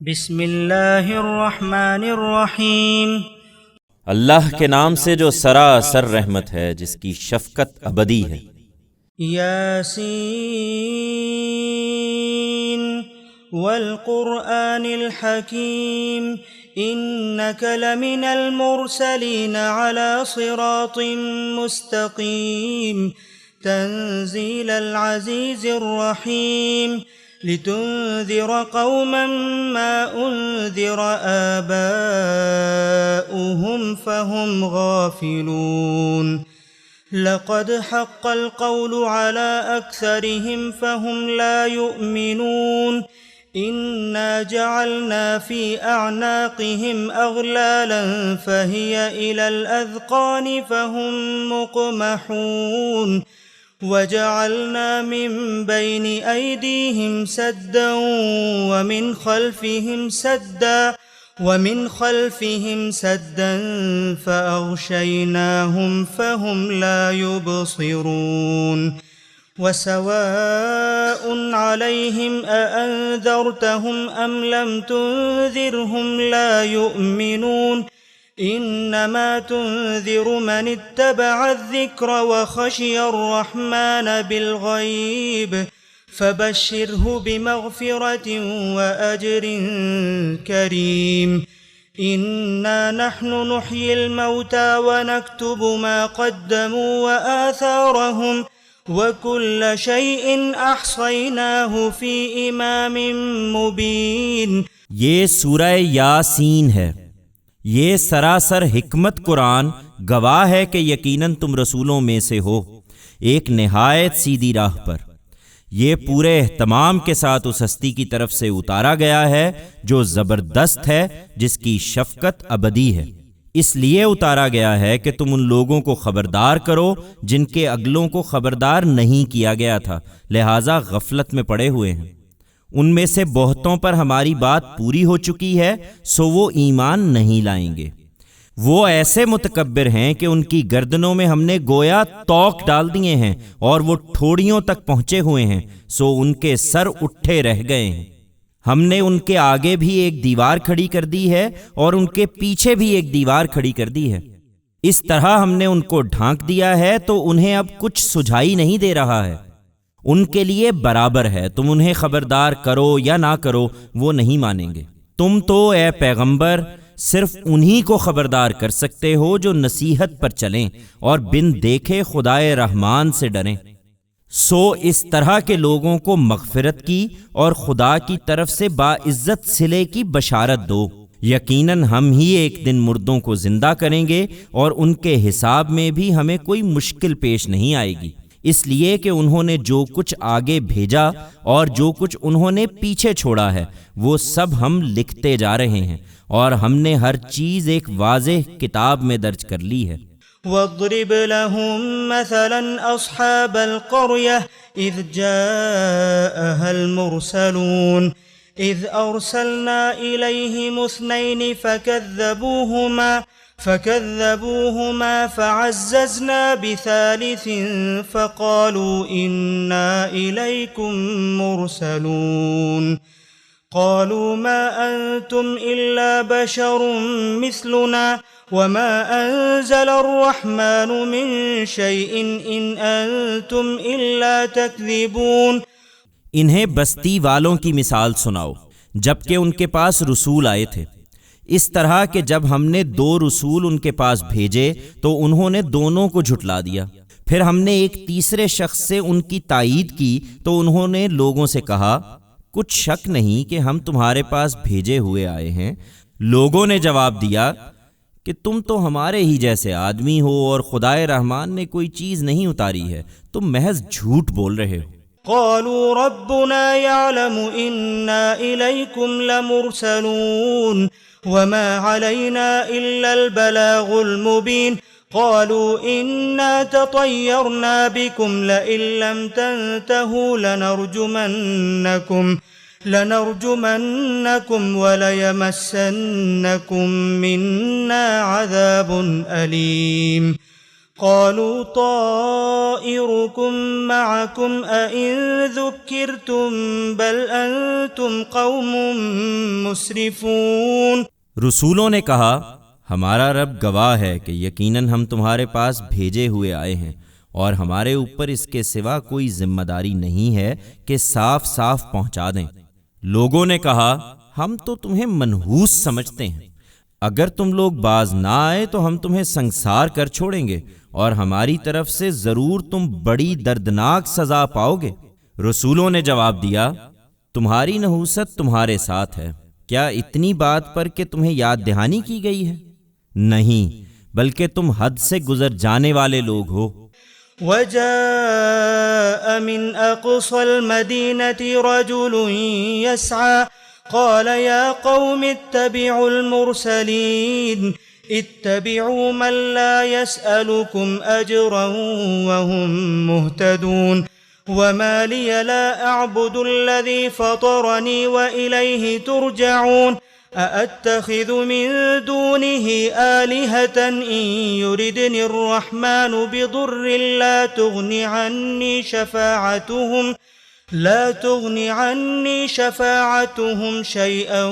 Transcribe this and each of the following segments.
بسم اللہ الرحمن الرحیم۔ اللہ کے نام سے جو سراسر رحمت ہے، جس کی شفقت ابدی ہے۔ یاسین والقرآن الحکیم انک لمن المرسلین علی صراط مستقیم تنزیل العزیز الرحیم لتنذر قوما ما انذر آباؤهم فهم غافلون لقد حق القول على أكثرهم فهم لا يؤمنون إنا جعلنا في أعناقهم أغلالا فهي إلى الأذقان فهم مقمحون وجعلنا من بين أيديهم سدا ومن خلفهم سدا فأغشيناهم فهم لا يبصرون وسواء عليهم أأنذرتهم أم لم تنذرهم لا يؤمنون انما تنذر من اتبع الذکر وخشی الرحمن بالغیب فبشره بمغفرة وأجر کریم انا نحن نحيي الموتى ونكتب ما قدموا وآثارهم وكل شيء احصيناه في امام مبين۔ یہ سورہ یاسین ہے۔ یہ سراسر حکمت قرآن گواہ ہے کہ یقیناً تم رسولوں میں سے ہو، ایک نہایت سیدھی راہ پر۔ یہ پورے اہتمام کے ساتھ اس ہستی کی طرف سے اتارا گیا ہے جو زبردست ہے، جس کی شفقت ابدی ہے۔ اس لیے اتارا گیا ہے کہ تم ان لوگوں کو خبردار کرو جن کے اگلوں کو خبردار نہیں کیا گیا تھا، لہٰذا غفلت میں پڑے ہوئے ہیں۔ ان میں سے بہتوں پر ہماری بات پوری ہو چکی ہے، سو وہ ایمان نہیں لائیں گے۔ وہ ایسے متکبر ہیں کہ ان کی گردنوں میں ہم نے گویا توق ڈال دیے ہیں اور وہ ٹھوڑیوں تک پہنچے ہوئے ہیں، سو ان کے سر اٹھے رہ گئے ہیں۔ ہم نے ان کے آگے بھی ایک دیوار کھڑی کر دی ہے اور ان کے پیچھے بھی ایک دیوار کھڑی کر دی ہے۔ اس طرح ہم نے ان کو ڈھانک دیا ہے تو انہیں اب کچھ سجھائی نہیں دے رہا ہے۔ ان کے لیے برابر ہے، تم انہیں خبردار کرو یا نہ کرو، وہ نہیں مانیں گے۔ تم تو اے پیغمبر صرف انہی کو خبردار کر سکتے ہو جو نصیحت پر چلیں اور بن دیکھے خدائے رحمان سے ڈریں۔ سو اس طرح کے لوگوں کو مغفرت کی اور خدا کی طرف سے باعزت صلے کی بشارت دو۔ یقیناً ہم ہی ایک دن مردوں کو زندہ کریں گے اور ان کے حساب میں بھی ہمیں کوئی مشکل پیش نہیں آئے گی، اس لیے کہ انہوں نے جو کچھ آگے بھیجا اور جو کچھ انہوں نے پیچھے چھوڑا ہے وہ سب ہم لکھتے جا رہے ہیں، اور ہم نے ہر چیز ایک واضح کتاب میں درج کر لی ہے۔ واضرب لهم مثلا اصحاب القرية اذ جاءها المرسلون اذ ارسلنا اليهم اثنين فكذبوهما فعززنا بثالث فقالوا إنا إليكم مرسلون قالوا ما أنتم إلا بشر مثلنا وما أنزل الرحمن من شيء إن أنتم إلا تكذبون۔ انہیں بستی والوں کی مثال سناؤ جبکہ ان کے پاس رسول آئے تھے، اس طرح کہ جب ہم نے 2 رسول ان کے پاس بھیجے تو انہوں نے دونوں کو جھٹلا دیا۔ پھر ہم نے ایک تیسرے شخص سے ان کی تائید کی تو انہوں نے لوگوں سے کہا کچھ شک نہیں کہ ہم تمہارے پاس بھیجے ہوئے آئے ہیں۔ لوگوں نے جواب دیا کہ تم تو ہمارے ہی جیسے آدمی ہو اور خدائے رحمان نے کوئی چیز نہیں اتاری ہے، تم محض جھوٹ بول رہے ہو۔ قالوا ربنا يعلم إنا إليكم لمرسلون وما علينا إلا البلاغ المبين قالوا إنا تطيرنا بكم لئن لم تنتهوا لنرجمنكم وليمسنكم منا عذاب أليم قالوا طائركم معكم أئن ذكرتم بل أنتم قوم مسرفون۔ رسولوں نے کہا ہمارا رب گواہ ہے کہ یقیناً ہم تمہارے پاس بھیجے ہوئے آئے ہیں اور ہمارے اوپر اس کے سوا کوئی ذمہ داری نہیں ہے کہ صاف صاف پہنچا دیں۔ لوگوں نے کہا ہم تو تمہیں منحوس سمجھتے ہیں، اگر تم لوگ باز نہ آئے تو ہم تمہیں سنسار کر چھوڑیں گے اور ہماری طرف سے ضرور تم بڑی دردناک سزا پاؤ گے۔ رسولوں نے جواب دیا تمہاری نحوست تمہارے ساتھ ہے، کیا اتنی بات پر کہ تمہیں یاد دہانی کی گئی ہے؟ نہیں، بلکہ تم حد سے گزر جانے والے لوگ ہو۔ وجاء من أقصى المدينة رجل يسعى قال يا قوم اتبعوا المرسلين اتبعوا من لا يسألكم أجرا وهم مهتدون وما لي لا أعبد الذي فطرني وإليه ترجعون أأتخذ من دونه آلهة إن يردني الرحمن بضر لا تغني عني شفاعتهم شيئا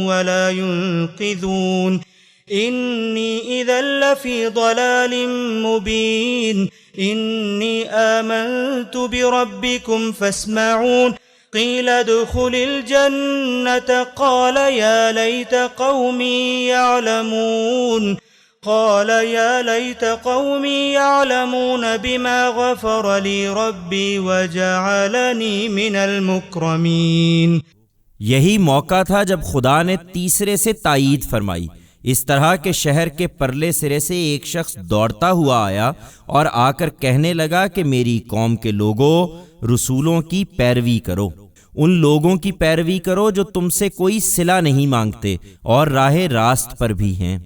ولا ينقذون إني إذا لفي ضلال مبين إني آمنت بربكم فاسمعون قيل ادخل الجنة قال يا ليت قومي يعلمون بما غفر لي ربي وجعلني من المكرمين۔ یہی موقع تھا جب خدا نے تیسرے سے تائید فرمائی۔ اس طرح کے شہر کے پرلے سرے سے ایک شخص دوڑتا ہوا آیا اور آ کر کہنے لگا کہ میری قوم کے لوگوں، رسولوں کی پیروی کرو، ان لوگوں کی پیروی کرو جو تم سے کوئی صلہ نہیں مانگتے اور راہ راست پر بھی ہیں۔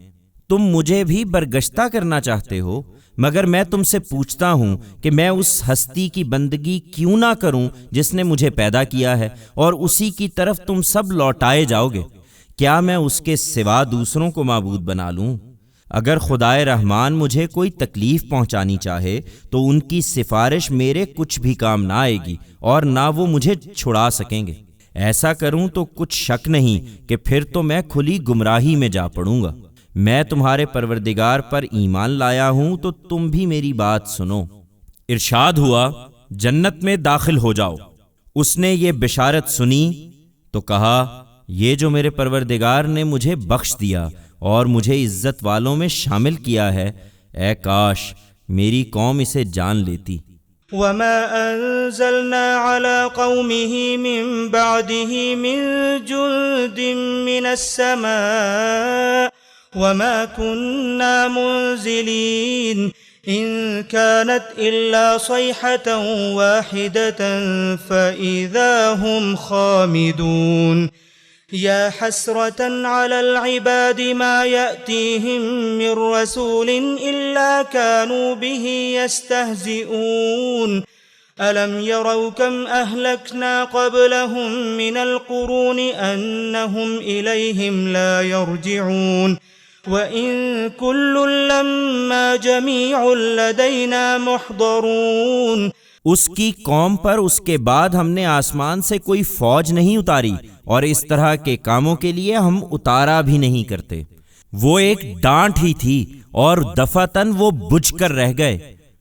تم مجھے بھی برگشتہ کرنا چاہتے ہو، مگر میں تم سے پوچھتا ہوں کہ میں اس ہستی کی بندگی کیوں نہ کروں جس نے مجھے پیدا کیا ہے اور اسی کی طرف تم سب لوٹائے جاؤ گے؟ کیا میں اس کے سوا دوسروں کو معبود بنا لوں؟ اگر خدائے رحمان مجھے کوئی تکلیف پہنچانی چاہے تو ان کی سفارش میرے کچھ بھی کام نہ آئے گی اور نہ وہ مجھے چھڑا سکیں گے۔ ایسا کروں تو کچھ شک نہیں کہ پھر تو میں کھلی گمراہی میں جا پڑوں گا۔ میں تمہارے پروردگار پر ایمان لایا ہوں تو تم بھی میری بات سنو۔ ارشاد ہوا جنت میں داخل ہو جاؤ۔ اس نے یہ بشارت سنی تو کہا یہ جو میرے پروردگار نے مجھے بخش دیا اور مجھے عزت والوں میں شامل کیا ہے، اے کاش میری قوم اسے جان لیتی۔ وما أنزلنا على قومه من بعده من جند من السماء وما كنا منزلين إن كانت إلا صيحة واحدة فإذا هم خامدون يا حسرة على العباد ما يأتيهم من رسول إلا كانوا به يستهزئون ألم يروا كم أهلكنا قبلهم من القرون أنهم إليهم لا يرجعون وَإِن كُلٌّ لَّمَّا جَمِيعٌ لَّدَيْنَا مُحْضَرُونَ۔ اس کی قوم پر اس کے بعد ہم نے آسمان سے کوئی فوج نہیں اتاری اور اس طرح کے کاموں کے لیے ہم اتارا بھی نہیں کرتے۔ وہ ایک ڈانٹ ہی تھی اور دفعتاً وہ بجھ کر رہ گئے۔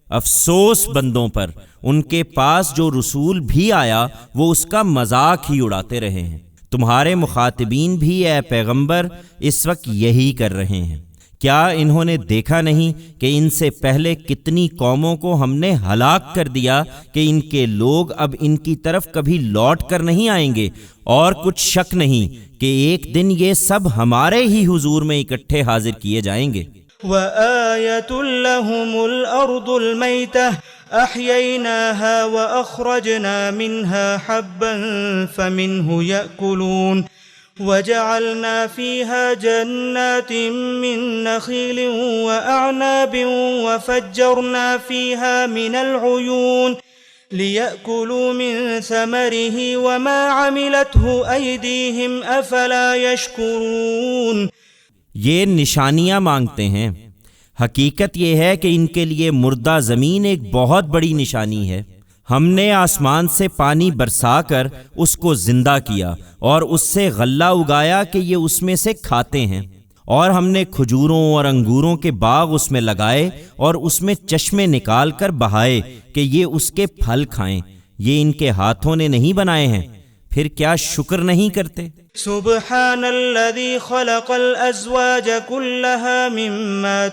افسوس بندوں پر، ان کے پاس جو رسول بھی آیا وہ اس کا مذاق ہی اڑاتے رہے ہیں۔ تمہارے مخاطبین بھی اے پیغمبر اس وقت یہی کر رہے ہیں۔ کیا انہوں نے دیکھا نہیں کہ ان سے پہلے کتنی قوموں کو ہم نے ہلاک کر دیا کہ ان کے لوگ اب ان کی طرف کبھی لوٹ کر نہیں آئیں گے، اور کچھ شک نہیں کہ ایک دن یہ سب ہمارے ہی حضور میں اکٹھے حاضر کیے جائیں گے۔ وَآيَةٌ لَّهُمُ الْأَرْضُ الْمَيْتَةُ أَحْيَيْنَاهَا وَأَخْرَجْنَا مِنْهَا حَبًّا فَمِنْهُ يَأْكُلُونَ وَجَعَلْنَا فِيهَا جَنَّاتٍ مِّن نَّخِيلٍ وَأَعْنَابٍ وَفَجَّرْنَا فِيهَا مِنَ الْعُيُونِ لِيَأْكُلُوا مِن ثَمَرِهِ وَمَا عَمِلَتْهُ أَيْدِيهِمْ أَفَلَا يَشْكُرُونَ۔ یہ نشانیاں مانگتے ہیں، حقیقت یہ ہے کہ ان کے لیے مردہ زمین ایک بہت بڑی نشانی ہے۔ ہم نے آسمان سے پانی برسا کر اس کو زندہ کیا اور اس سے غلہ اگایا کہ یہ اس میں سے کھاتے ہیں، اور ہم نے کھجوروں اور انگوروں کے باغ اس میں لگائے اور اس میں چشمے نکال کر بہائے کہ یہ اس کے پھل کھائیں۔ یہ ان کے ہاتھوں نے نہیں بنائے ہیں، پھر کیا شکر نہیں کرتے؟ سبحان الذي خلق الأزواج كلها مما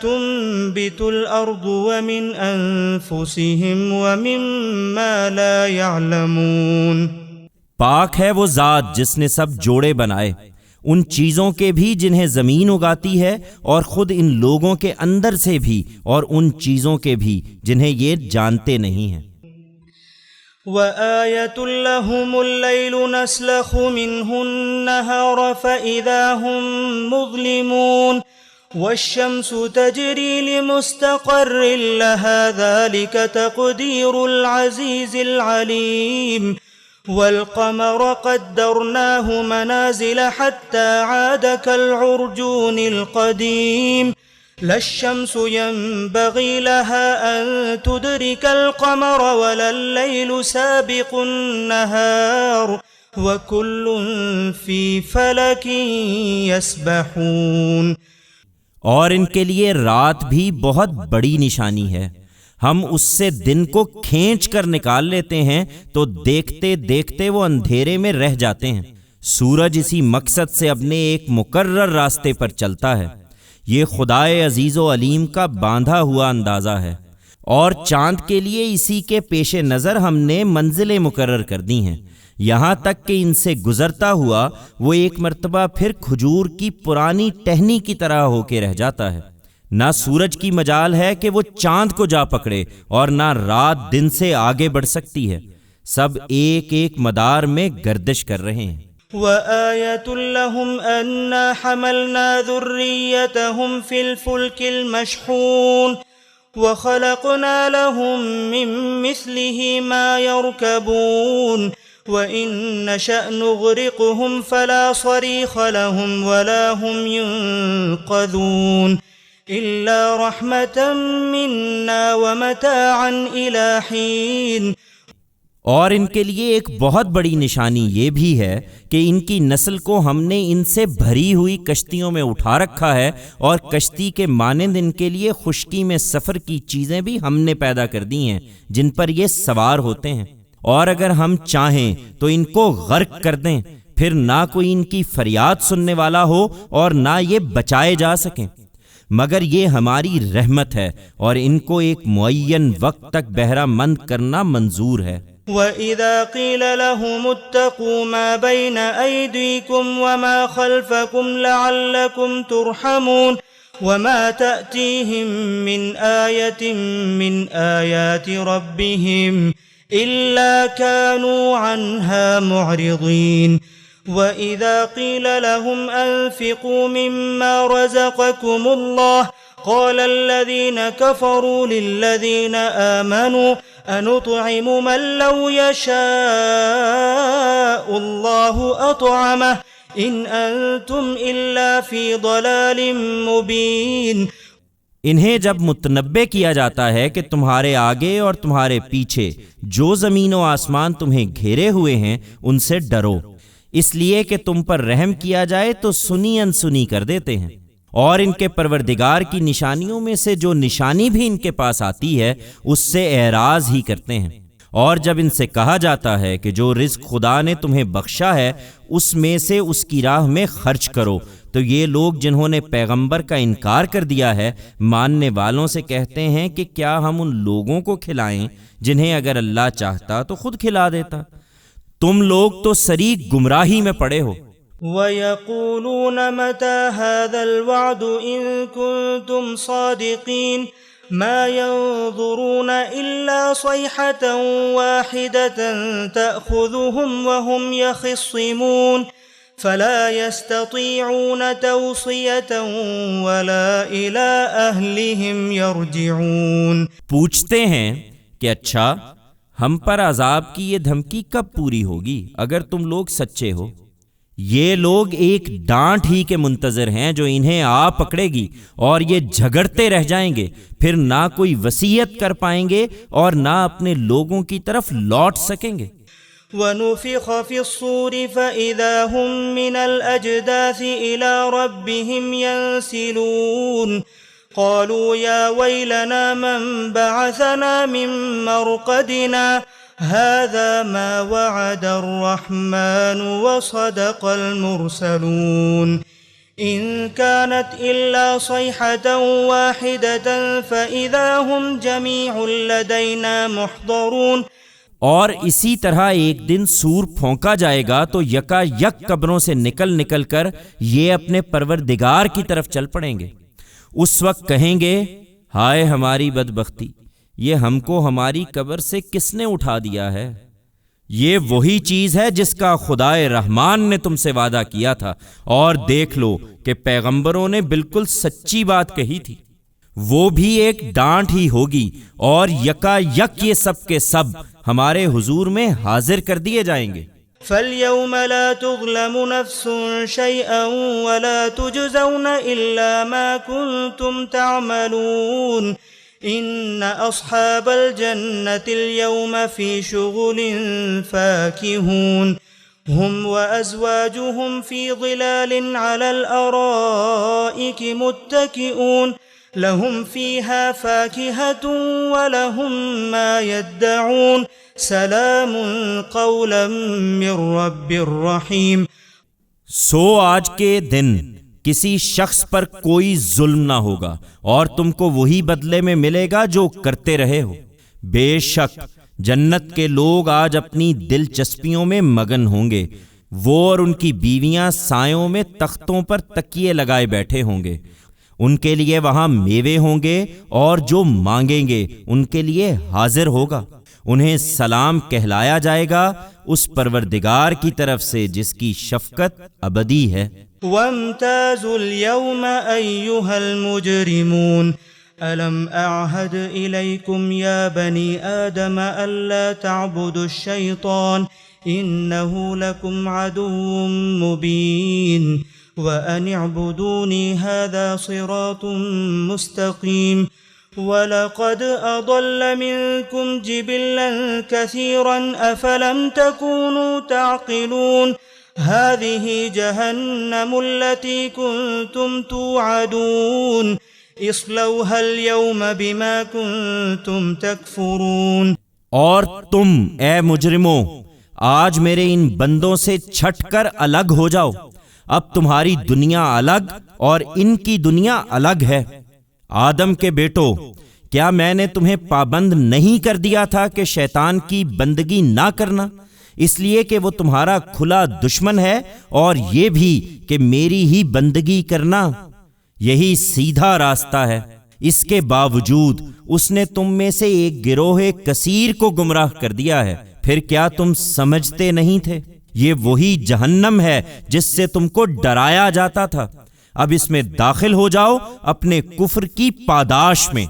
تنبت الأرض ومن أنفسهم ومما لا يعلمون۔ پاک ہے وہ ذات جس نے سب جوڑے بنائے، ان چیزوں کے بھی جنہیں زمین اگاتی ہے، اور خود ان لوگوں کے اندر سے بھی، اور ان چیزوں کے بھی جنہیں یہ جانتے نہیں ہیں۔ وَآيَةٌ لَهُمُ اللَّيْلُ نَسْلَخُ مِنْهُ النَّهَارَ فَإِذَا هُمْ مُظْلِمُونَ وَالشَّمْسُ تَجْرِي لِمُسْتَقَرٍّ لَهَا ذَلِكَ تَقْدِيرُ الْعَزِيزِ الْعَلِيمِ وَالْقَمَرَ قَدَّرْنَاهُ مَنَازِلَ حَتَّى عَادَ كَالْعُرْجُونِ الْقَدِيمِ لا الشمس ينبغي لها أن تدرك القمر ولا الليل سابق النهار وكل في فلك يسبحون۔ اور ان کے لیے رات بھی بہت بڑی نشانی ہے، ہم اس سے دن کو کھینچ کر نکال لیتے ہیں تو دیکھتے دیکھتے وہ اندھیرے میں رہ جاتے ہیں۔ سورج اسی مقصد سے اپنے ایک مقرر راستے پر چلتا ہے۔ یہ خدائے عزیز و علیم کا باندھا ہوا اندازہ ہے، اور چاند کے لیے اسی کے پیش نظر ہم نے منزلیں مقرر کر دی ہیں، یہاں تک کہ ان سے گزرتا ہوا وہ ایک مرتبہ پھر کھجور کی پرانی ٹہنی کی طرح ہو کے رہ جاتا ہے۔ نہ سورج کی مجال ہے کہ وہ چاند کو جا پکڑے، اور نہ رات دن سے آگے بڑھ سکتی ہے، سب ایک ایک مدار میں گردش کر رہے ہیں۔ وَآيَةٌ لَهُمْ أَنَّا حَمَلْنَا ذُرِّيَّتَهُمْ فِي الْفُلْكِ الْمَشْحُونِ وَخَلَقْنَا لَهُم مِّن مِّثْلِهِ مَا يَرْكَبُونَ وَإِن نَّشَأْ نُغْرِقْهُمْ فَلَا صَرِيخَ لَهُمْ وَلَا هُمْ يُنقَذُونَ إِلَّا رَحْمَةً مِّنَّا وَمَتَاعًا إِلَىٰ حِينٍ۔ اور ان کے لیے ایک بہت بڑی نشانی یہ بھی ہے کہ ان کی نسل کو ہم نے ان سے بھری ہوئی کشتیوں میں اٹھا رکھا ہے، اور کشتی کے مانند ان کے لیے خشکی میں سفر کی چیزیں بھی ہم نے پیدا کر دی ہیں جن پر یہ سوار ہوتے ہیں، اور اگر ہم چاہیں تو ان کو غرق کر دیں، پھر نہ کوئی ان کی فریاد سننے والا ہو اور نہ یہ بچائے جا سکیں، مگر یہ ہماری رحمت ہے، اور ان کو ایک معین وقت تک بہرہ مند کرنا منظور ہے۔ وَإِذَا قِيلَ لَهُمُ اتَّقُوا مَا بَيْنَ أَيْدِيكُمْ وَمَا خَلْفَكُمْ لَعَلَّكُمْ تُرْحَمُونَ وَمَا تَأْتِيهِمْ مِنْ آيَةٍ مِّنْ آيَاتِ رَبِّهِمْ إِلَّا كَانُوا عَنْهَا مُعْرِضِينَ وَإِذَا قِيلَ لَهُمْ أَنفِقُوا مِمَّا رَزَقَكُمُ اللَّهُ قَالَ الَّذِينَ كَفَرُوا لِلَّذِينَ آمَنُوا أَنُطْعِمُ مَن لَّوْ يَشَاءُ اللَّهُ أَطْعَمَهُ إِنْ أَنتُمْ إِلَّا فِي ضَلَالٍ مُّبِينٍ۔ انہیں جب متنبہ کیا جاتا ہے کہ تمہارے آگے اور تمہارے پیچھے جو زمین و آسمان تمہیں گھیرے ہوئے ہیں ان سے ڈرو، اس لیے کہ تم پر رحم کیا جائے تو سنی انسنی کر دیتے ہیں، اور ان کے پروردگار کی نشانیوں میں سے جو نشانی بھی ان کے پاس آتی ہے اس سے اعراض ہی کرتے ہیں۔ اور جب ان سے کہا جاتا ہے کہ جو رزق خدا نے تمہیں بخشا ہے اس میں سے اس کی راہ میں خرچ کرو، تو یہ لوگ جنہوں نے پیغمبر کا انکار کر دیا ہے ماننے والوں سے کہتے ہیں کہ کیا ہم ان لوگوں کو کھلائیں جنہیں اگر اللہ چاہتا تو خود کھلا دیتا؟ تم لوگ تو سری گمراہی میں پڑے ہو۔ وَيَقُولُونَ مَتَى هَذَا الْوَعْدُ إِن كُنتُمْ صَادِقِينَ مَا يَنظُرُونَ إِلَّا صَيْحَةً وَاحِدَةً تَأْخُذُهُمْ وَهُمْ يَخِصِّمُونَ فَلَا يَسْتَطِيعُونَ تَوْصِيَةً وَلَا إِلَىٰ أَهْلِهِمْ يَرْجِعُونَ۔ پوچھتے ہیں کہ اچھا ہم پر عذاب کی یہ دھمکی کب پوری ہوگی اگر تم لوگ سچے ہو؟ یہ لوگ ایک ڈانٹ ہی کے منتظر ہیں جو انہیں آ پکڑے گی، اور یہ جھگڑتے رہ جائیں گے، پھر نہ کوئی وصیت کر پائیں گے اور نہ اپنے لوگوں کی طرف لوٹ سکیں گے۔ ونفخ في الصور فإذا هم من الأجداث إلى ربهم ينسلون قالوا يا ويلنا من بعثنا من مرقدنا هذا ما وعد الرحمن وصدق المرسلون إن كانت إلا صيحة واحدة فإذا هم جميع لدينا محضرون۔ اور اسی طرح ایک دن سور پھونکا جائے گا تو یکا یک قبروں سے نکل نکل کر یہ اپنے پروردگار کی طرف چل پڑیں گے۔ اس وقت کہیں گے، ہائے ہماری بدبختی، یہ ہم کو ہماری قبر سے کس نے اٹھا دیا ہے؟ یہ وہی چیز ہے جس کا خدائے رحمان نے تم سے وعدہ کیا تھا، اور دیکھ لو کہ پیغمبروں نے بالکل سچی بات کہی تھی۔ وہ بھی ایک ڈانٹ ہی ہوگی، اور یکا یک یہ سب کے سب ہمارے حضور میں حاضر کر دیے جائیں گے۔ فَالْيَوْمَ لَا تُظْلَمُ نَفْسٌ شَيْئًا وَلَا تُجْزَوْنَ إِلَّا مَا كُنتُمْ تَعْمَلُونَ إِنَّ أَصْحَابَ الْجَنَّةِ الْيَوْمَ فِي شُغُلٍ فَاكِهُونَ هُمْ وَأَزْوَاجُهُمْ فِي ظِلَالٍ عَلَى الْأَرَائِكِ مُتَّكِئُونَ لهم فيها فاكهة ولهم ما يدعون سلام قولا من رب الرحیم۔ سو آج کے دن کسی شخص پر کوئی ظلم نہ ہوگا، اور تم کو وہی بدلے میں ملے گا جو کرتے رہے ہو۔ بے شک جنت کے لوگ آج اپنی دلچسپیوں میں مگن ہوں گے، وہ اور ان کی بیویاں سایوں میں تختوں پر تکیے لگائے بیٹھے ہوں گے۔ ان کے لیے وہاں میوے ہوں گے، اور جو مانگیں گے ان کے لیے حاضر ہوگا۔ انہیں سلام کہلایا جائے گا اس پروردگار کی طرف سے جس کی شفقت ابدی ہے۔ وَامْتَازُوا الْيَوْمَ أَيُّهَا الْمُجْرِمُونَ أَلَمْ أَعْهَدْ إِلَيْكُمْ يَا بَنِي آدَمَ أَلَّا تَعْبُدُوا الشَّيْطَانَ إِنَّهُ لَكُمْ عَدُوٌّ مُّبِينٌ وَأَنِ اعْبُدُونِي هَذَا صِرَاطٌ مُسْتَقِيمٌ وَلَقَدْ أَضَلَّ مِنكُمْ جِبِلًّا كَثِيرًا أَفَلَمْ تَكُونُوا تَعْقِلُونَ هَذِهِ جَهَنَّمُ الَّتِي كُنتُمْ تُوعَدُونَ اصْلَوْهَا الْيَوْمَ بِمَا كُنتُمْ تَكْفُرُونَ۔ اور تم اے مجرموں آج میرے ان بندوں سے چھٹ کر الگ ہو جاؤ۔ اب تمہاری دنیا الگ اور ان کی دنیا الگ ہے۔ آدم کے بیٹو، کیا میں نے تمہیں پابند نہیں کر دیا تھا کہ شیطان کی بندگی نہ کرنا، اس لیے کہ وہ تمہارا کھلا دشمن ہے، اور یہ بھی کہ میری ہی بندگی کرنا، یہی سیدھا راستہ ہے۔ اس کے باوجود اس نے تم میں سے ایک گروہ کثیر کو گمراہ کر دیا ہے۔ پھر کیا تم سمجھتے نہیں تھے؟ یہ وہی جہنم ہے جس سے تم کو ڈرایا جاتا تھا۔ اب اس میں داخل ہو جاؤ اپنے کفر کی پاداش میں۔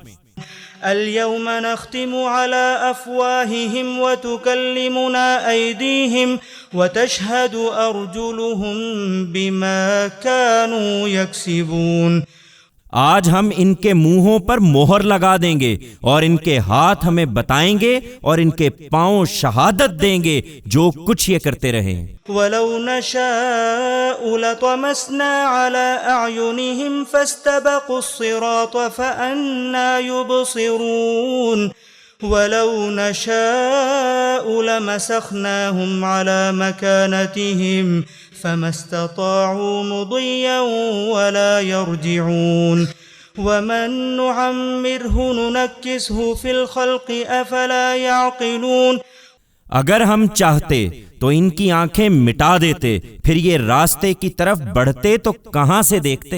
اليوم نختم على افواههم وتكلمنا ايديهم وتشهد ارجلهم بما كانوا يكسبون۔ آج ہم ان کے منہوں پر مہر لگا دیں گے، اور ان کے ہاتھ ہمیں بتائیں گے، اور ان کے پاؤں شہادت دیں گے جو کچھ یہ کرتے رہے۔ وَلَوْ نَشَاءُ لَطَمَسْنَا عَلَىٰ أَعْيُنِهِمْ فَاسْتَبَقُوا الصِّرَاطَ فَأَنَّىٰ يُبْصِرُونَ وَلَوْ نَشَاءُ لَمَسَخْنَاهُمْ عَلَىٰ مَكَانَتِهِمْ فَمَا اسْتَطَاعُوا مُضِيًّا وَلَا يَرْجِعُونَ وَمَن نُّعَمِّرْهُ نُنَكِّسْهُ فِي الْخَلْقِ أَفَلَا يَعْقِلُونَ۔ اگر ہم چاہتے تو ان کی آنکھیں مٹا دیتے، پھر یہ راستے کی طرف بڑھتے تو کہاں سے دیکھتے؟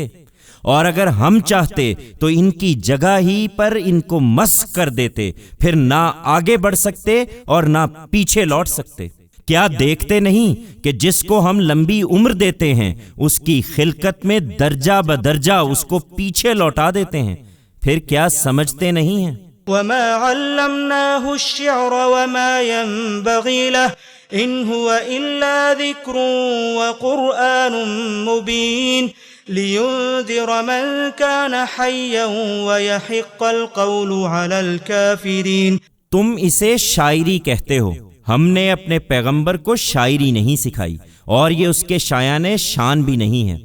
اور اگر ہم چاہتے تو ان کی جگہ ہی پر ان کو مسخ کر دیتے، پھر نہ آگے بڑھ سکتے اور نہ پیچھے لوٹ سکتے۔ کیا دیکھتے نہیں کہ جس کو ہم لمبی عمر دیتے ہیں اس کی خلقت میں درجہ بدرجہ اس کو پیچھے لوٹا دیتے ہیں؟ پھر کیا سمجھتے نہیں ہیں؟ وَمَا عَلَّمْنَاهُ الشِّعْرَ وَمَا يَنبَغِي لَهُ إن هو إلا ذكر وقرآن مبين لينذر من كان حيا ويحق القول على الكافرين۔ تم اسے شاعری کہتے ہو، ہم نے اپنے پیغمبر کو شاعری نہیں سکھائی اور یہ اس کے شایان شان بھی نہیں ہے۔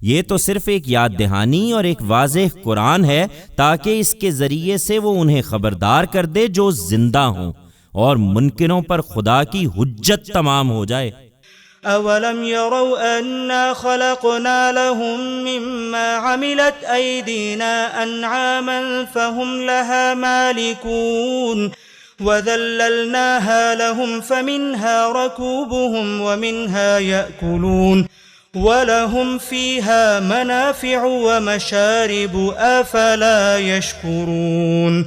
یہ تو صرف ایک یاد دہانی اور ایک واضح قرآن ہے تاکہ اس کے ذریعے سے وہ انہیں خبردار کر دے جو زندہ ہوں اور منکروں پر خدا کی حجت تمام ہو جائے۔ أولم يروا أنا خلقنا لهم مما عملت أيدينا أنعاما فهم لها مالكون وذللناها لهم فمنها ركوبهم ومنها يأكلون وَلَهُمْ فِيهَا مَنَافِعُ وَمَشَارِبُ أَفَلَا يَشْكُرُونَ۔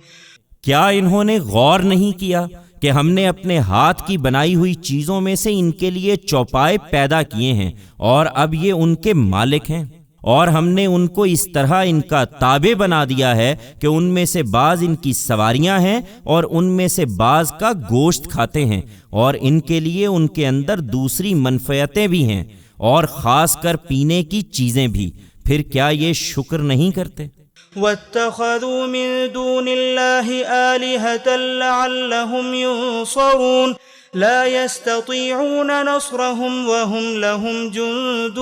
کیا انہوں نے غور نہیں کیا کہ ہم نے اپنے ہاتھ کی بنائی ہوئی چیزوں میں سے ان کے لیے چوپائے پیدا کیے ہیں اور اب یہ ان کے مالک ہیں، اور ہم نے ان کو اس طرح ان کا تابع بنا دیا ہے کہ ان میں سے بعض ان کی سواریاں ہیں اور ان میں سے بعض کا گوشت کھاتے ہیں، اور ان کے لیے ان کے اندر دوسری منفعتیں بھی ہیں اور خاص کر پینے کی چیزیں بھی۔ پھر کیا یہ شکر نہیں کرتے؟ وَاتَّخَذُوا مِن دُونِ اللَّهِ آلِهَةً لَعَلَّهُمْ يُنصَرُونَ لَا يَسْتَطِيعُونَ نَصْرَهُمْ وَهُمْ لَهُمْ جُندٌ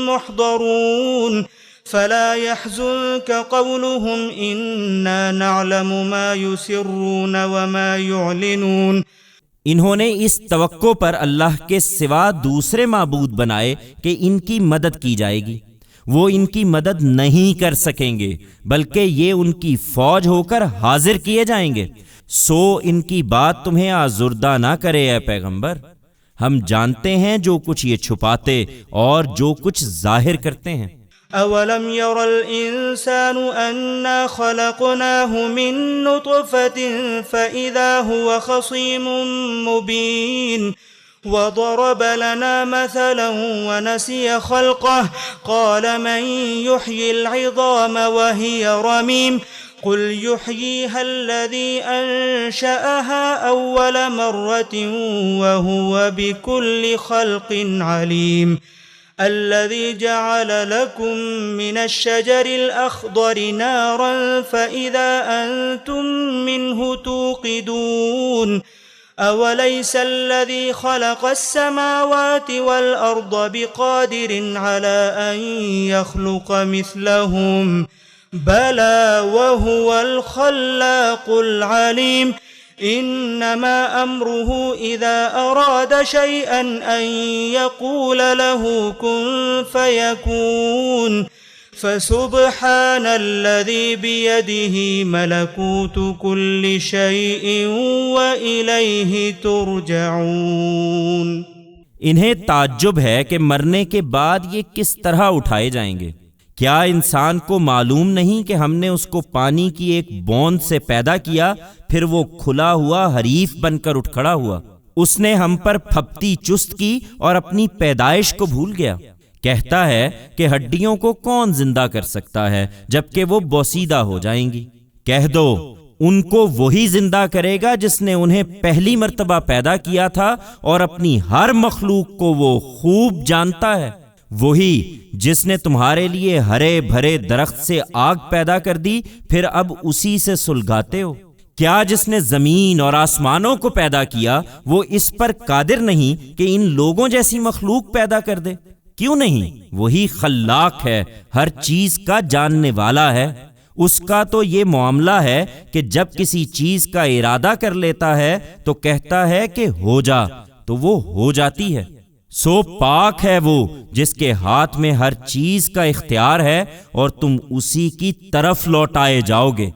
مُحْضَرُونَ فَلَا يَحْزُنكَ قَوْلُهُمْ إِنَّا نَعْلَمُ مَا يُسِرُّونَ وَمَا يُعْلِنُونَ۔ انہوں نے اس توقع پر اللہ کے سوا دوسرے معبود بنائے کہ ان کی مدد کی جائے گی، وہ ان کی مدد نہیں کر سکیں گے بلکہ یہ ان کی فوج ہو کر حاضر کیے جائیں گے۔ سو ان کی بات تمہیں آزردہ نہ کرے اے پیغمبر، ہم جانتے ہیں جو کچھ یہ چھپاتے اور جو کچھ ظاہر کرتے ہیں۔ أَوَلَمْ يَرَ الْإِنسَانُ أَنَّا خَلَقْنَاهُ مِن نُّطْفَةٍ فَإِذَا هُوَ خَصِيمٌ مُّبِينٌ وَضَرَبَ لَنَا مَثَلًا وَنَسِيَ خَلْقَهُ قَالَ مَن يُحْيِي الْعِظَامَ وَهِيَ رَمِيمٌ قُلْ يُحْيِيهَا الَّذِي أَنشَأَهَا أَوَّلَ مَرَّةٍ وَهُوَ بِكُلِّ خَلْقٍ عَلِيمٌ الذي جعل لكم من الشجر الأخضر نارا فإذا أنتم منه توقدون أوليس الذي خلق السماوات والأرض بقادر على أن يخلق مثلهم بلى وهو الخلاق العليم إنما أمره إذا أراد شيئا أن يقول له كن فيكون فسبحان الذي بيده ملكوت كل شيء وإليه ترجعون۔ انہیں تعجب ہے کہ مرنے کے بعد یہ کس طرح اٹھائے جائیں گے۔ کیا انسان کو معلوم نہیں کہ ہم نے اس کو پانی کی ایک بوند سے پیدا کیا، پھر وہ کھلا ہوا حریف بن کر اٹھ کھڑا ہوا؟ اس نے ہم پر پھپتی چست کی اور اپنی پیدائش کو بھول گیا۔ کہتا ہے کہ ہڈیوں کو کون زندہ کر سکتا ہے جبکہ وہ بوسیدہ ہو جائیں گی؟ کہہ دو ان کو وہی زندہ کرے گا جس نے انہیں پہلی مرتبہ پیدا کیا تھا، اور اپنی ہر مخلوق کو وہ خوب جانتا ہے۔ وہی جس نے تمہارے لیے ہرے بھرے درخت سے آگ پیدا کر دی، پھر اب اسی سے سلگاتے ہو۔ کیا جس نے زمین اور آسمانوں کو پیدا کیا وہ اس پر قادر نہیں کہ ان لوگوں جیسی مخلوق پیدا کر دے؟ کیوں نہیں؟ وہی خلاق ہے، ہر چیز کا جاننے والا ہے۔ اس کا تو یہ معاملہ ہے کہ جب کسی چیز کا ارادہ کر لیتا ہے تو کہتا ہے کہ ہو جا، تو وہ ہو جاتی ہے۔ سو پاک ہے وہ جس کے ہاتھ میں ہر چیز کا اختیار ہے، اور تم اسی کی طرف لوٹائے جاؤ گے۔